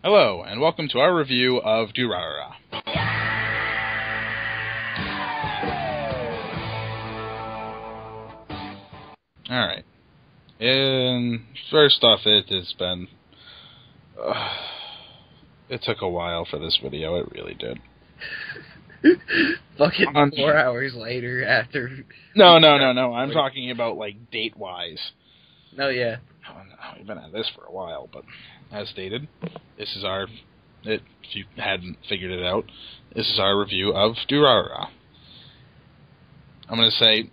Hello, and welcome to our review of Durarara. Alright. And first off, it has been... it took a while for this video, it really did. Fucking 4 hours later after... No, I'm talking about, like, date-wise. Oh, yeah. We've been at this for a while, but as stated, this is our... if you hadn't figured it out, this is our review of Durarara. I'm going to say,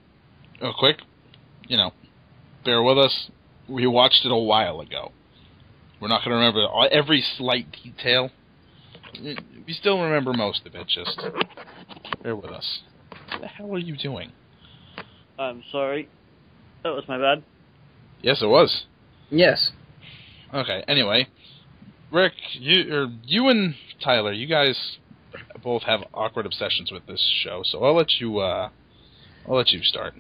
real quick, bear with us. We watched it a while ago. We're not going to remember every slight detail. We still remember most of it, just bear with us. What the hell are you doing? I'm sorry. That was my bad. Yes, it was. Yes. Okay, anyway. Rick, you and Tyler, you guys both have awkward obsessions with this show, so I'll let you start.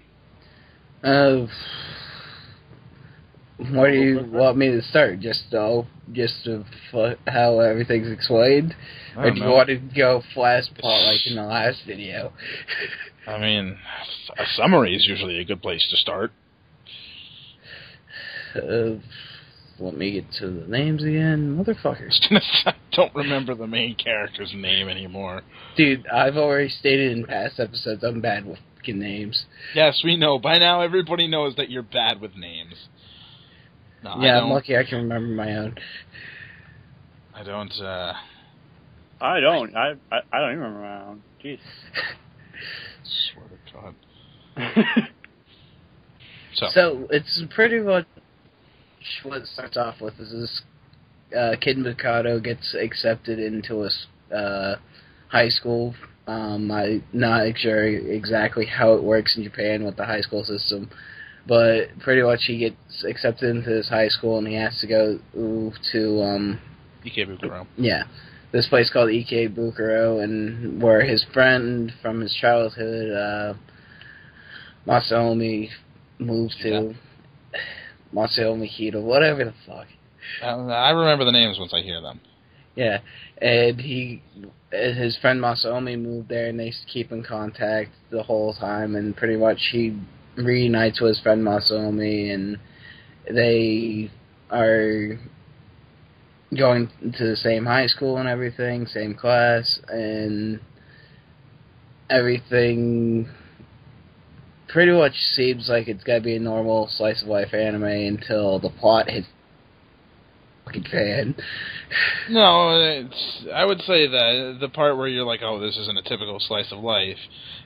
Where do you want me to start? Just how everything's explained? Or do you want to go flash plot like in the last video? I mean, a summary is usually a good place to start. Let me get to the names again. Motherfuckers. I don't remember the main character's name anymore. Dude, I've already stated in past episodes I'm bad with fucking names. Yes, we know. By now everybody knows that you're bad with names. No, yeah, I'm lucky I can remember my own. I don't even remember my own. Jeez. Swear to God. So, it's pretty much what it starts off with is this Kid Mikado gets accepted into a high school. I'm not sure exactly how it works in Japan with the high school system, but pretty much he gets accepted into this high school and he has to go to Ikebukuro. Yeah, this place called Ikebukuro, and where his friend from his childhood, Masaomi, moved to. Masaomi Hito, whatever the fuck. I remember the names once I hear them. Yeah, and his friend Masaomi moved there, and they keep in contact the whole time, and pretty much he reunites with his friend Masaomi, and they are going to the same high school and everything, same class, and everything pretty much seems like it's gotta be a normal slice of life anime until the plot hits fucking fan. No, I would say that the part where you're like, oh, this isn't a typical slice of life,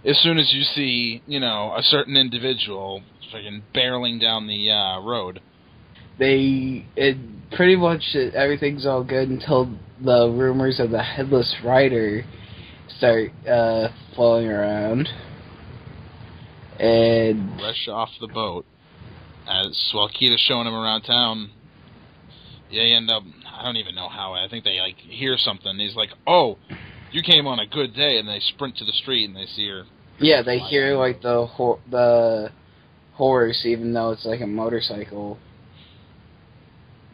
as soon as you see, a certain individual fucking barreling down the road. Pretty much everything's all good until the rumors of the headless rider start flowing around. And fresh off the boat, while Kita's showing him around town, they end up, I don't even know how, I think they, hear something. He's like, oh, you came on a good day, and they sprint to the street, and they see her. Yeah, they hear, the horse, even though it's, a motorcycle.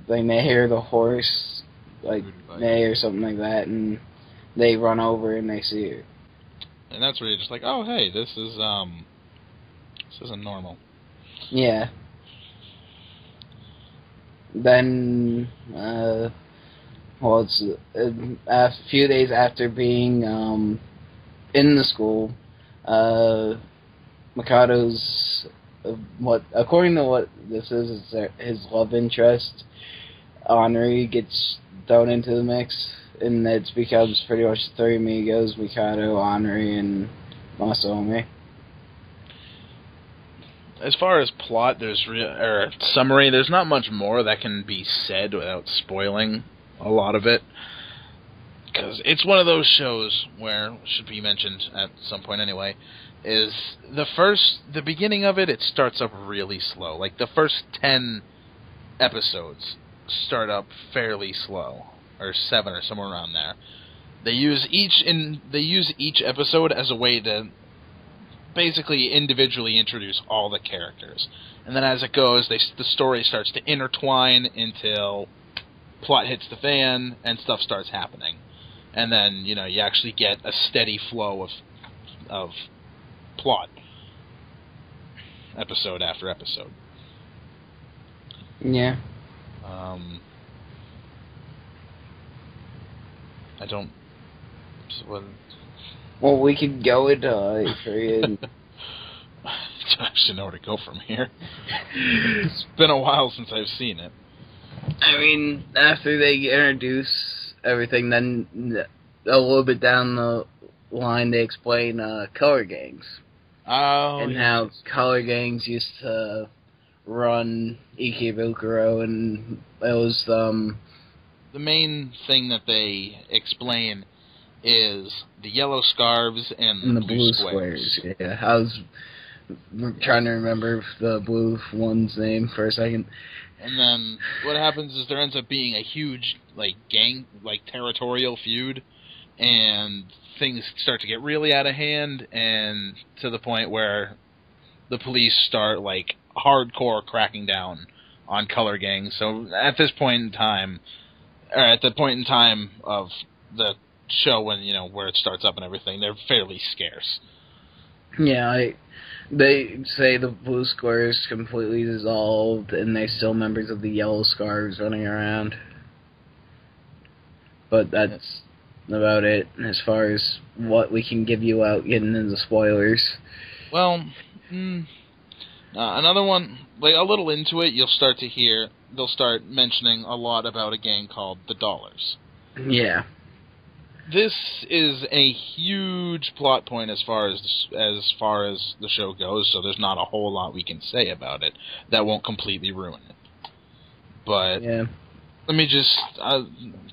They may hear the horse, neigh or something like that, and they run over, and they see her. And that's where you're just like, oh, hey, this isn't normal. Yeah. Then, it's a few days after being in the school, Mikado's, according to what this is his love interest, Henri, gets thrown into the mix, and it becomes pretty much three amigos, Mikado, Henri, and Masaomi. As far as plot, summary, there's not much more that can be said without spoiling a lot of it. Because it's one of those shows where, should be mentioned at some point anyway, is the beginning of it starts up really slow. Like, the first 10 episodes start up fairly slow. Or 7 or somewhere around there. They use each episode as a way to basically individually introduce all the characters. And then as it goes, the story starts to intertwine until plot hits the fan and stuff starts happening. And then, you actually get a steady flow of plot, episode after episode. Yeah. I don't... Well, we could go into period. I don't actually know where to go from here. It's been a while since I've seen it. I mean, after they introduce everything, then a little bit down the line, they explain color gangs. Oh, and how color gangs used to run Ikebukuro, and it was the main thing that they explain is the yellow scarves and the blue squares. Yeah, I was trying to remember the blue one's name for a second. And then what happens is there ends up being a huge gang, territorial feud, and things start to get really out of hand, and to the point where the police start hardcore cracking down on color gangs. So at this point in time, or at the point in time of the show when where it starts up and everything, they're fairly scarce. Yeah, they say the blue squares completely dissolved, and they're still members of the yellow scarves running around. But that's about it as far as what we can give you out getting into spoilers. Well, another one, a little into it, you'll start to hear, they'll start mentioning a lot about a gang called the Dollars. Yeah. This is a huge plot point as far as the show goes, so there's not a whole lot we can say about it that won't completely ruin it. But yeah. Let me just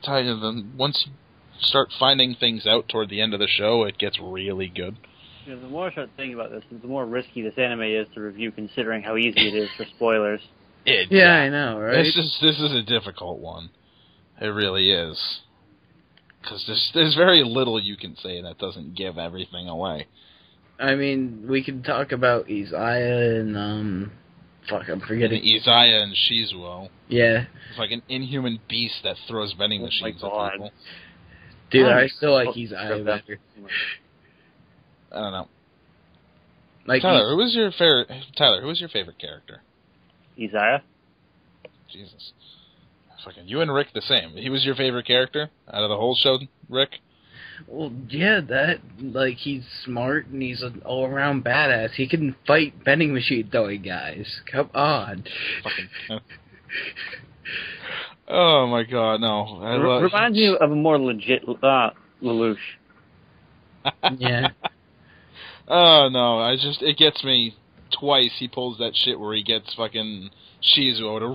tell you, once you start finding things out toward the end of the show, it gets really good. The more I start thinking about this, the more risky this anime is to review, considering how easy it is for spoilers. Yeah, I know, right? This is a difficult one. It really is. Because there's very little you can say that doesn't give everything away. I mean, we could talk about Izaya and, I'm forgetting. Izaya and Shizuo. Yeah. It's like an inhuman beast that throws vending machines at people. Dude, I still like Izaya better. I don't know. Tyler, who was your favorite character? Izaya. Jesus. Fucking you and Rick the same. He was your favorite character out of the whole show, Rick? Well, yeah, he's smart and he's an all-around badass. He can fight vending machine throwing guys. Come on. Fucking. Oh my god, no. Reminds me of a more legit Lelouch. Yeah. Oh no, it gets me twice. He pulls that shit where he gets fucking Shizuo to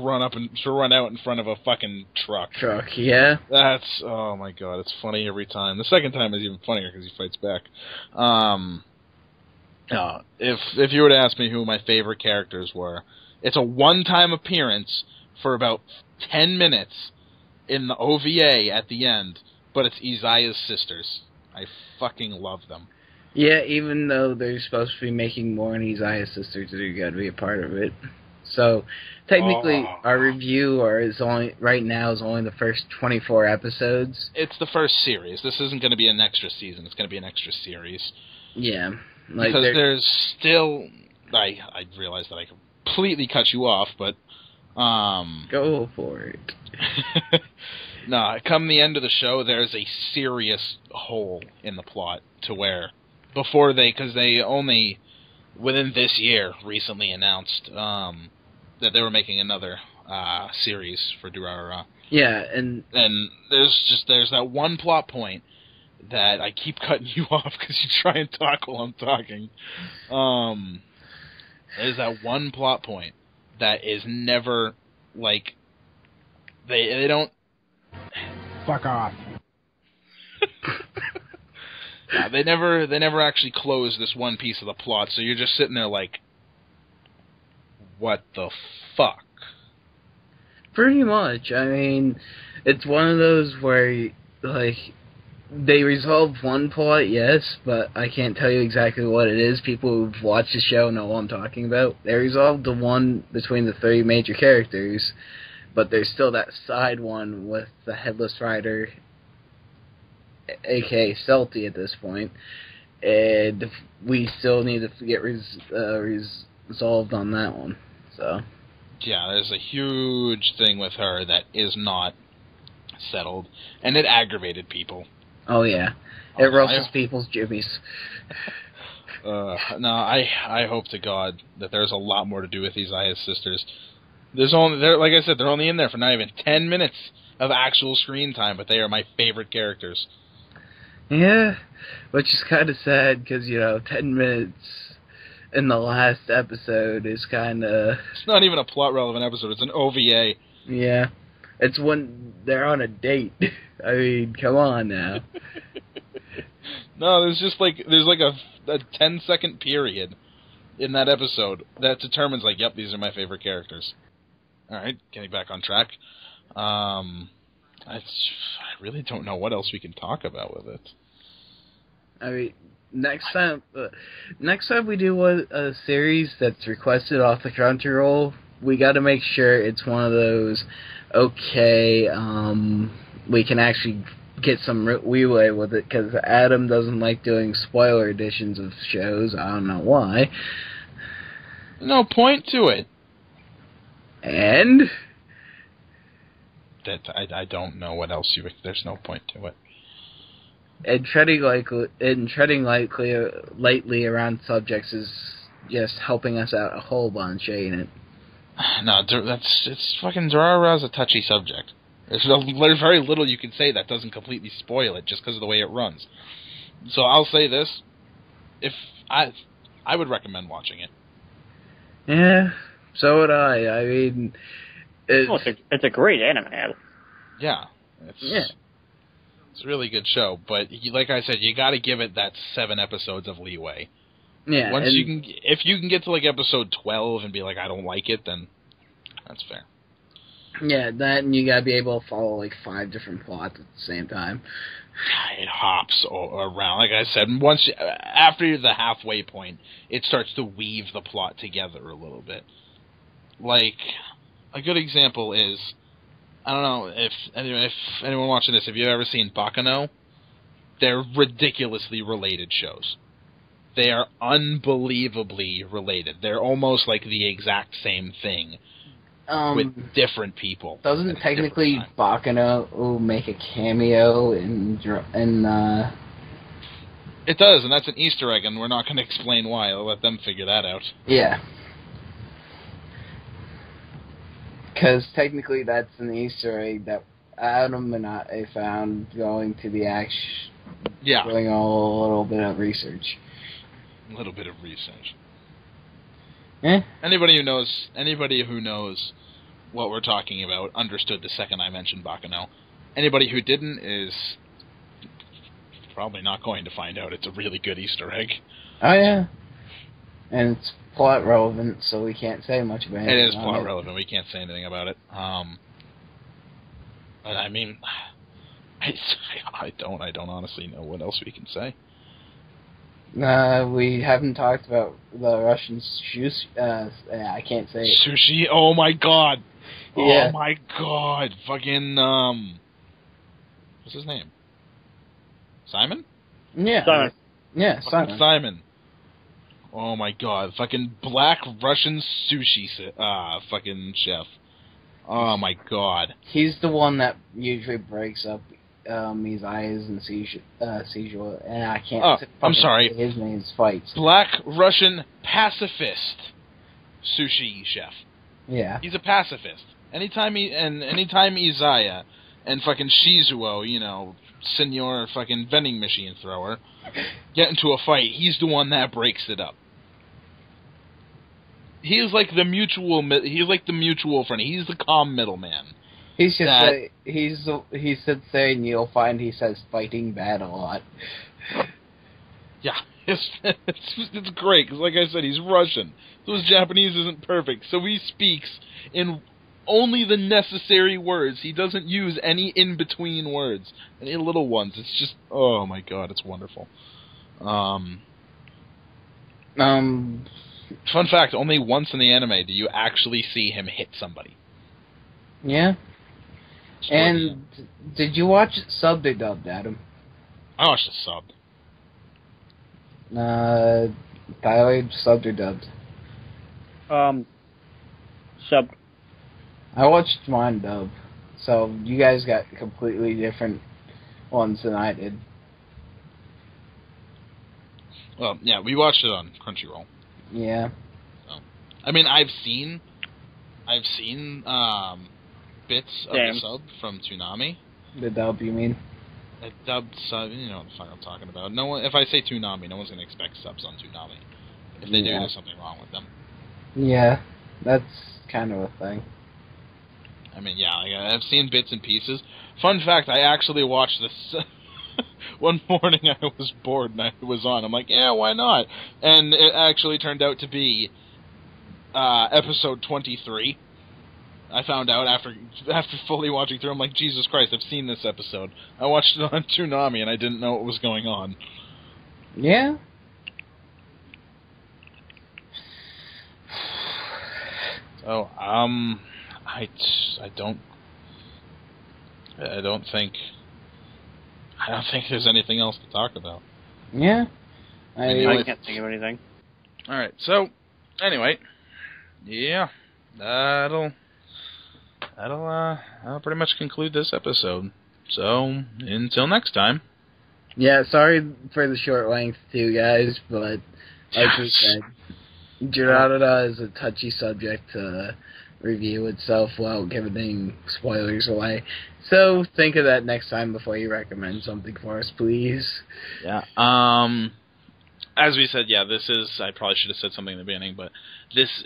run out in front of a fucking truck. Yeah. That's, oh my god, it's funny every time. The second time is even funnier because he fights back. If you were to ask me who my favorite characters were, it's a one-time appearance for about 10 minutes in the OVA at the end, but it's Izaya's sisters. I fucking love them. Yeah, even though they're supposed to be making more and Izaya's sisters are got to be a part of it. So, technically, our review right now is only the first 24 episodes. It's the first series. This isn't going to be an extra season. It's going to be an extra series. Yeah. Because there's still... I realize that I completely cut you off, but... Go for it. No, come the end of the show, there's a serious hole in the plot to where... Because they only, within this year, recently announced that they were making another series for Durarara. Yeah, and there's that one plot point that I keep cutting you off because you try and talk while I'm talking. There's that one plot point that is never, they don't... Fuck off. Yeah, they never actually close this one piece of the plot, so you're just sitting there like, what the fuck? Pretty much. I mean, it's one of those where, they resolve one plot, yes, but I can't tell you exactly what it is. People who've watched the show know what I'm talking about. They resolved the one between the three major characters, but there's still that side one with the Headless Rider, aka Celty at this point, and we still need to get resolved on that one. So yeah, there's a huge thing with her that is not settled, and it aggravated people. Oh yeah, it roasts people's jimmies. No, I hope to God that there's a lot more to do with these Aya's sisters. Like I said, they're only in there for not even 10 minutes of actual screen time, but they are my favorite characters. Yeah, which is kind of sad because 10 minutes in the last episode is kind of... It's not even a plot-relevant episode, it's an OVA. Yeah, it's when they're on a date. I mean, come on now. No, there's a 10-second period in that episode that determines, yep, these are my favorite characters. Alright, getting back on track. I really don't know what else we can talk about with it. I mean, next time we do a series that's requested off the Crunchyroll, we got to make sure it's one of those. Okay, we can actually get some leeway with it because Adam doesn't like doing spoiler editions of shows. I don't know why. No point to it. And that I don't know what else there's no point to it. And treading lightly around subjects is just helping us out a whole bunch, ain't it? No, it's fucking Durarara is a touchy subject. There's very little you can say that doesn't completely spoil it just because of the way it runs. So I'll say this: if I would recommend watching it. Yeah, so would I. I mean, it's a great anime. Yeah, it's a really good show, but like I said, you got to give it that 7 episodes of leeway. Yeah. If you can get to episode 12 and be like, I don't like it, then that's fair. Yeah, that, and you gotta be able to follow 5 different plots at the same time. It hops around. Like I said, after the halfway point, it starts to weave the plot together a little bit. A good example is, I don't know if anyone watching this, have you ever seen Bakano? They're ridiculously related shows. They are unbelievably related. They're almost like the exact same thing with different people. Doesn't technically Bakano make a cameo in It does, and that's an Easter egg, and we're not going to explain why. I'll let them figure that out. Yeah. Because technically that's an Easter egg that Adam and I found going to the doing a little bit of research. A little bit of research. Eh? Anybody who knows what we're talking about understood the second I mentioned Bakano. Anybody who didn't is probably not going to find out. It's a really good Easter egg. Oh yeah, and it's plot relevant, so we can't say much about it. It is plot relevant. We can't say anything about it. But I mean, I don't honestly know what else we can say. We haven't talked about the Russian sushi. I can't say it. Sushi. Oh my god. Yeah. Oh my god. Fucking what's his name? Simon? Yeah. Simon. Yeah, Simon. Simon. Oh my god. Fucking black Russian sushi fucking chef. Oh my god. He's the one that usually breaks up his eyes and seizure. And I can't. Oh, I'm sorry. His name's Fights. Black Russian pacifist sushi chef. Yeah. He's a pacifist. Anytime Izaya and fucking Shizuo, Senor fucking vending machine thrower, get into a fight, he's the one that breaks it up. He's like the mutual friend. He's the calm middleman. He's just he sits there and you'll find he says fighting bad a lot. Yeah, it's great because, like I said, he's Russian, so his Japanese isn't perfect. So he speaks in only the necessary words. He doesn't use any in-between words, any little ones. It's just, oh my god, it's wonderful. Fun fact: only once in the anime do you actually see him hit somebody. Yeah. And did you watch it subbed or dubbed, Adam? I watched it subbed. Tyler, subbed or dubbed? Sub. I watched mine dubbed. So you guys got completely different ones than I did. Well, yeah, we watched it on Crunchyroll. Yeah. So, I mean, I've seen bits of the sub from Toonami. The dub, you mean? A dubbed sub, you know what the fuck I'm talking about. No one, if I say Toonami, no one's gonna expect subs on Toonami. If they do, there's something wrong with them. Yeah, that's kind of a thing. I mean, yeah, I've seen bits and pieces. Fun fact, I actually watched this one morning. I was bored and I was on. I'm like, yeah, why not? And it actually turned out to be episode 23. I found out after fully watching through. I'm like, Jesus Christ, I've seen this episode. I watched it on Toonami and I didn't know what was going on. Yeah. So, I don't think there's anything else to talk about. Yeah. I can't think of anything. Alright, so, anyway, yeah, that'll pretty much conclude this episode. So, until next time. Yeah, sorry for the short length too, guys, but like we said, Durarara is a touchy subject to review itself without giving any spoilers away. So think of that next time before you recommend something for us, please. Yeah. As we said, yeah, this is. I probably should have said something in the beginning, but this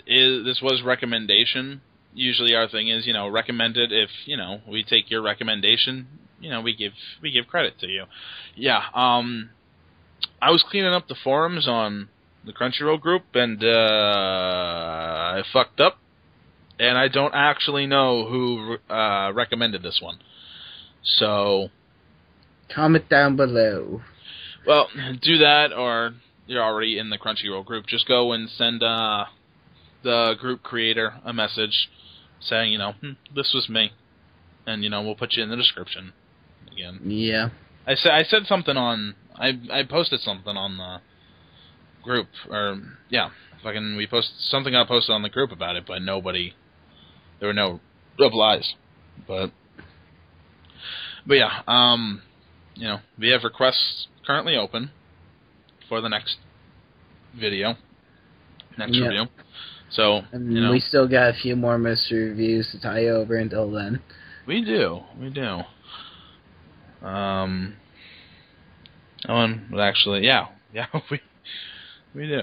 was recommendation. Usually, our thing is, recommend it. If we take your recommendation, we give credit to you. Yeah. I was cleaning up the forums on the Crunchyroll group, and I fucked up. And I don't actually know who recommended this one. So, comment down below. Well, do that, or you're already in the Crunchyroll group. Just go and send the group creator a message saying, this was me, and we'll put you in the description again. Yeah. I said something on. I posted something on the group, or yeah, we posted something. I posted on the group about it, but nobody. There were no replies, but yeah, we have requests currently open for the next video, review. So, and we still got a few more mystery reviews to tie over until then. We do. Actually, yeah, we do.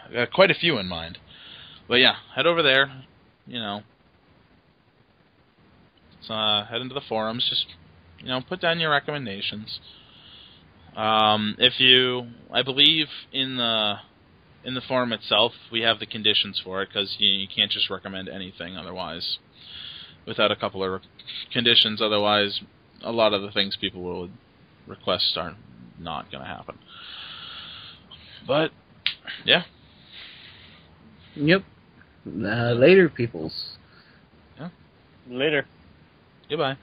I got quite a few in mind, but yeah, head over there. Head into the forums. Just put down your recommendations. I believe in the forum itself, we have the conditions for it, because you can't just recommend anything otherwise, without a couple of conditions. Otherwise, a lot of the things people will request are not going to happen. But yeah. Yep. Later, peoples. Yeah. Later. Goodbye.